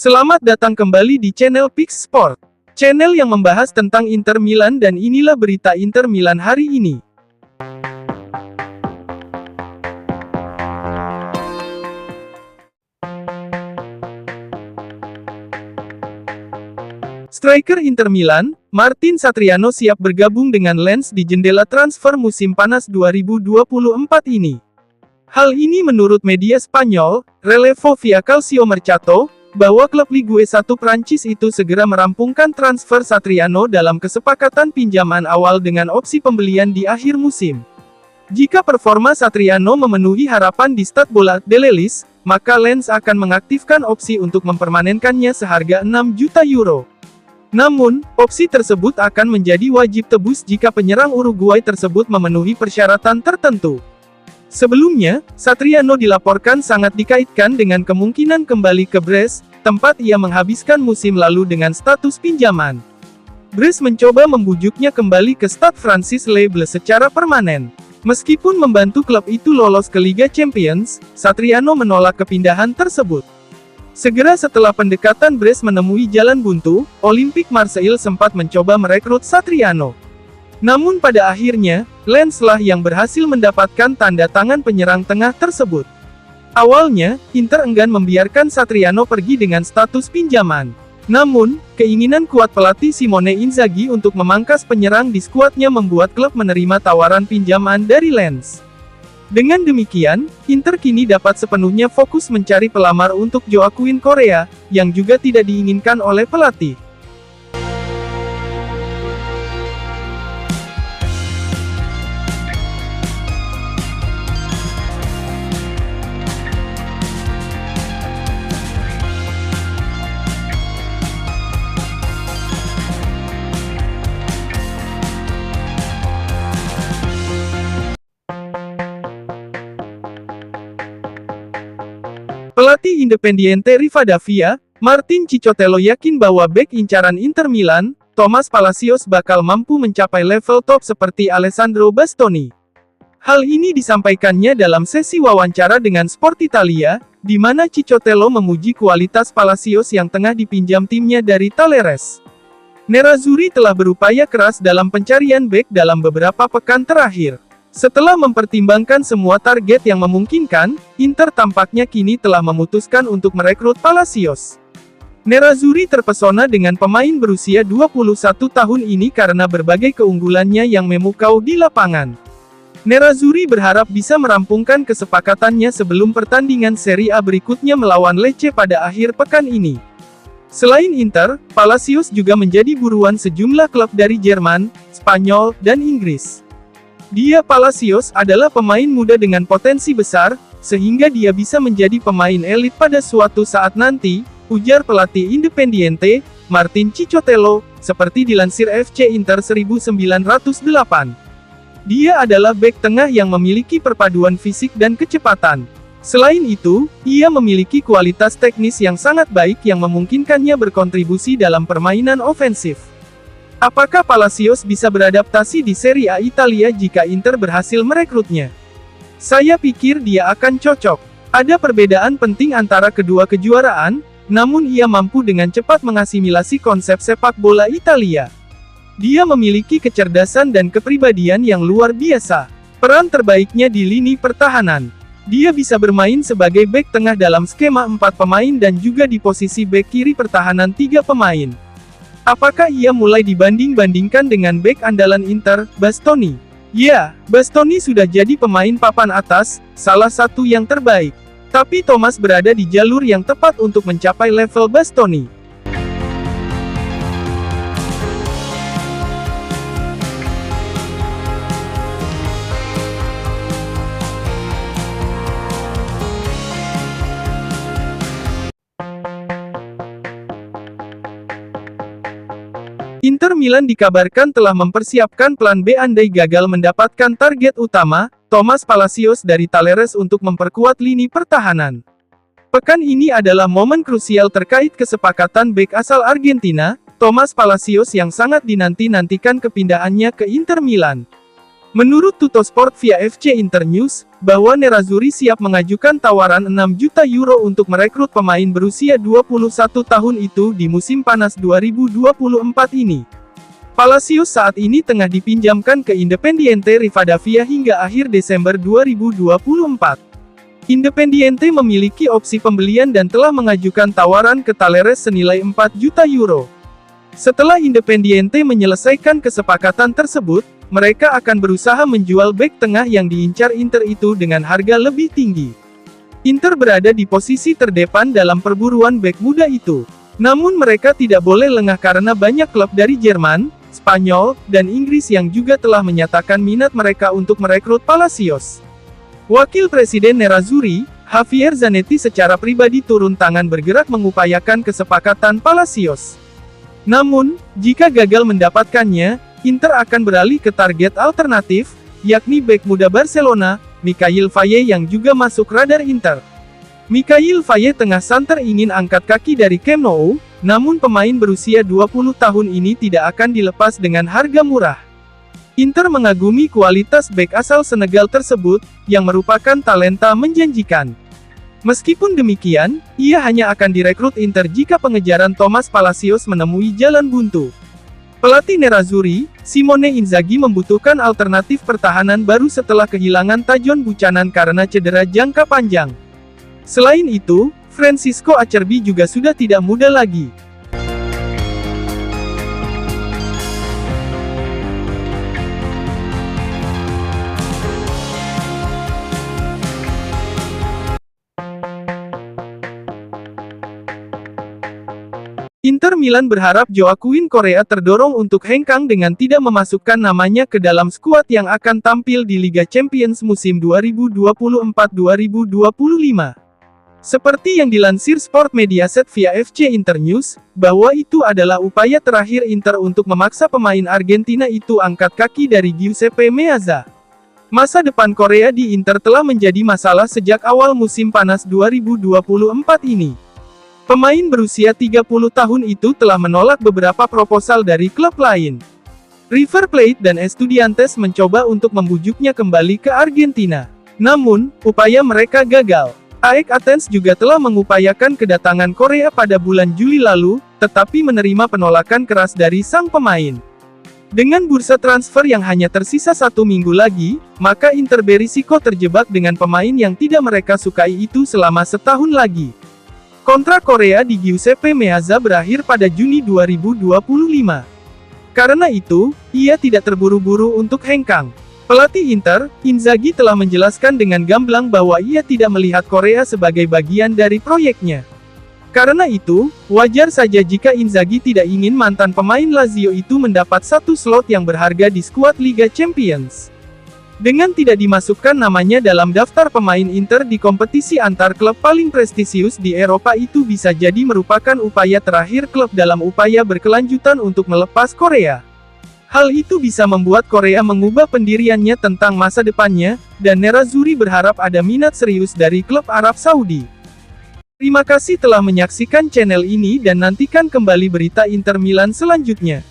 Selamat datang kembali di channel Pix Sport, channel yang membahas tentang Inter Milan, dan inilah berita Inter Milan hari ini. Striker Inter Milan, Martin Satriano siap bergabung dengan Lens di jendela transfer musim panas 2024 ini. Hal ini menurut media Spanyol, Relevo via Calcio Mercato, bahwa klub Ligue 1 Prancis itu segera merampungkan transfer Satriano dalam kesepakatan pinjaman awal dengan opsi pembelian di akhir musim. Jika performa Satriano memenuhi harapan di Stade Bollaert de l'Elysée, maka Lens akan mengaktifkan opsi untuk mempermanenkannya seharga 6 juta euro. Namun, opsi tersebut akan menjadi wajib tebus jika penyerang Uruguay tersebut memenuhi persyaratan tertentu. Sebelumnya, Satriano dilaporkan sangat dikaitkan dengan kemungkinan kembali ke Brest, tempat ia menghabiskan musim lalu dengan status pinjaman. Brest mencoba membujuknya kembali ke Stade Francis Le Bleu secara permanen. Meskipun membantu klub itu lolos ke Liga Champions, Satriano menolak kepindahan tersebut. Segera setelah pendekatan Brest menemui jalan buntu, Olympique Marseille sempat mencoba merekrut Satriano. Namun pada akhirnya, Lens lah yang berhasil mendapatkan tanda tangan penyerang tengah tersebut. Awalnya, Inter enggan membiarkan Satriano pergi dengan status pinjaman. Namun, keinginan kuat pelatih Simone Inzaghi untuk memangkas penyerang di skuadnya membuat klub menerima tawaran pinjaman dari Lens. Dengan demikian, Inter kini dapat sepenuhnya fokus mencari pelamar untuk Joaquin Correa, yang juga tidak diinginkan oleh pelatih. Pelatih Independiente Rivadavia, Martin Cicotelo yakin bahwa bek incaran Inter Milan, Thomas Palacios bakal mampu mencapai level top seperti Alessandro Bastoni. Hal ini disampaikannya dalam sesi wawancara dengan Sport Italia, di mana Cicotelo memuji kualitas Palacios yang tengah dipinjam timnya dari Talleres. Nerazzurri telah berupaya keras dalam pencarian bek dalam beberapa pekan terakhir. Setelah mempertimbangkan semua target yang memungkinkan, Inter tampaknya kini telah memutuskan untuk merekrut Palacios. Nerazzurri terpesona dengan pemain berusia 21 tahun ini karena berbagai keunggulannya yang memukau di lapangan. Nerazzurri berharap bisa merampungkan kesepakatannya sebelum pertandingan Serie A berikutnya melawan Lecce pada akhir pekan ini. Selain Inter, Palacios juga menjadi buruan sejumlah klub dari Jerman, Spanyol, dan Inggris. Palacios adalah pemain muda dengan potensi besar, sehingga dia bisa menjadi pemain elit pada suatu saat nanti, ujar pelatih Independiente, Martin Cicotelo, seperti dilansir FC Inter 1908. Dia adalah bek tengah yang memiliki perpaduan fisik dan kecepatan. Selain itu, ia memiliki kualitas teknis yang sangat baik yang memungkinkannya berkontribusi dalam permainan ofensif. Apakah Palacios bisa beradaptasi di Serie A Italia jika Inter berhasil merekrutnya? Saya pikir dia akan cocok. Ada perbedaan penting antara kedua kejuaraan, namun ia mampu dengan cepat mengasimilasi konsep sepak bola Italia. Dia memiliki kecerdasan dan kepribadian yang luar biasa. Peran terbaiknya di lini pertahanan. Dia bisa bermain sebagai bek tengah dalam skema 4 pemain dan juga di posisi bek kiri pertahanan 3 pemain. Apakah ia mulai dibanding-bandingkan dengan bek andalan Inter, Bastoni? Ya, Bastoni sudah jadi pemain papan atas, salah satu yang terbaik. Tapi Thomas berada di jalur yang tepat untuk mencapai level Bastoni. Inter Milan dikabarkan telah mempersiapkan plan B andai gagal mendapatkan target utama, Thomas Palacios dari Talleres untuk memperkuat lini pertahanan. Pekan ini adalah momen krusial terkait kesepakatan bek asal Argentina, Thomas Palacios yang sangat dinanti-nantikan kepindahannya ke Inter Milan. Menurut Tuttosport via FC Internews, bahwa Nerazzurri siap mengajukan tawaran 6 juta euro untuk merekrut pemain berusia 21 tahun itu di musim panas 2024 ini. Palacios saat ini tengah dipinjamkan ke Independiente Rivadavia hingga akhir Desember 2024. Independiente memiliki opsi pembelian dan telah mengajukan tawaran ke Talleres senilai 4 juta euro. Setelah Independiente menyelesaikan kesepakatan tersebut, mereka akan berusaha menjual bek tengah yang diincar Inter itu dengan harga lebih tinggi. Inter berada di posisi terdepan dalam perburuan bek muda itu. Namun mereka tidak boleh lengah karena banyak klub dari Jerman, Spanyol, dan Inggris yang juga telah menyatakan minat mereka untuk merekrut Palacios. Wakil Presiden Nerazzurri, Javier Zanetti secara pribadi turun tangan bergerak mengupayakan kesepakatan Palacios. Namun, jika gagal mendapatkannya, Inter akan beralih ke target alternatif, yakni bek muda Barcelona, Mikhail Faye yang juga masuk radar Inter. Mikhail Faye tengah santer ingin angkat kaki dari Camp Nou, namun pemain berusia 20 tahun ini tidak akan dilepas dengan harga murah. Inter mengagumi kualitas bek asal Senegal tersebut, yang merupakan talenta menjanjikan. Meskipun demikian, ia hanya akan direkrut Inter jika pengejaran Thomas Palacios menemui jalan buntu. Pelatih Nerazzurri, Simone Inzaghi membutuhkan alternatif pertahanan baru setelah kehilangan Tajon Buchanan karena cedera jangka panjang. Selain itu, Francisco Acerbi juga sudah tidak muda lagi. Inter Milan berharap Joaquin Correa terdorong untuk hengkang dengan tidak memasukkan namanya ke dalam skuad yang akan tampil di Liga Champions musim 2024-2025. Seperti yang dilansir Sport Mediaset via FC Internews, bahwa itu adalah upaya terakhir Inter untuk memaksa pemain Argentina itu angkat kaki dari Giuseppe Meazza. Masa depan Correa di Inter telah menjadi masalah sejak awal musim panas 2024 ini. Pemain berusia 30 tahun itu telah menolak beberapa proposal dari klub lain. River Plate dan Estudiantes mencoba untuk membujuknya kembali ke Argentina. Namun, upaya mereka gagal. AEK Athens juga telah mengupayakan kedatangan Correa pada bulan Juli lalu, tetapi menerima penolakan keras dari sang pemain. Dengan bursa transfer yang hanya tersisa 1 minggu lagi, maka Inter berisiko terjebak dengan pemain yang tidak mereka sukai itu selama setahun lagi. Kontrak Correa di Giuseppe Meazza berakhir pada Juni 2025. Karena itu, ia tidak terburu-buru untuk hengkang. Pelatih Inter, Inzaghi telah menjelaskan dengan gamblang bahwa ia tidak melihat Correa sebagai bagian dari proyeknya. Karena itu, wajar saja jika Inzaghi tidak ingin mantan pemain Lazio itu mendapat satu slot yang berharga di skuad Liga Champions. Dengan tidak dimasukkan namanya dalam daftar pemain Inter di kompetisi antar klub paling prestisius di Eropa itu bisa jadi merupakan upaya terakhir klub dalam upaya berkelanjutan untuk melepas Correa. Hal itu bisa membuat Correa mengubah pendiriannya tentang masa depannya, dan Nerazzurri berharap ada minat serius dari klub Arab Saudi. Terima kasih telah menyaksikan channel ini dan nantikan kembali berita Inter Milan selanjutnya.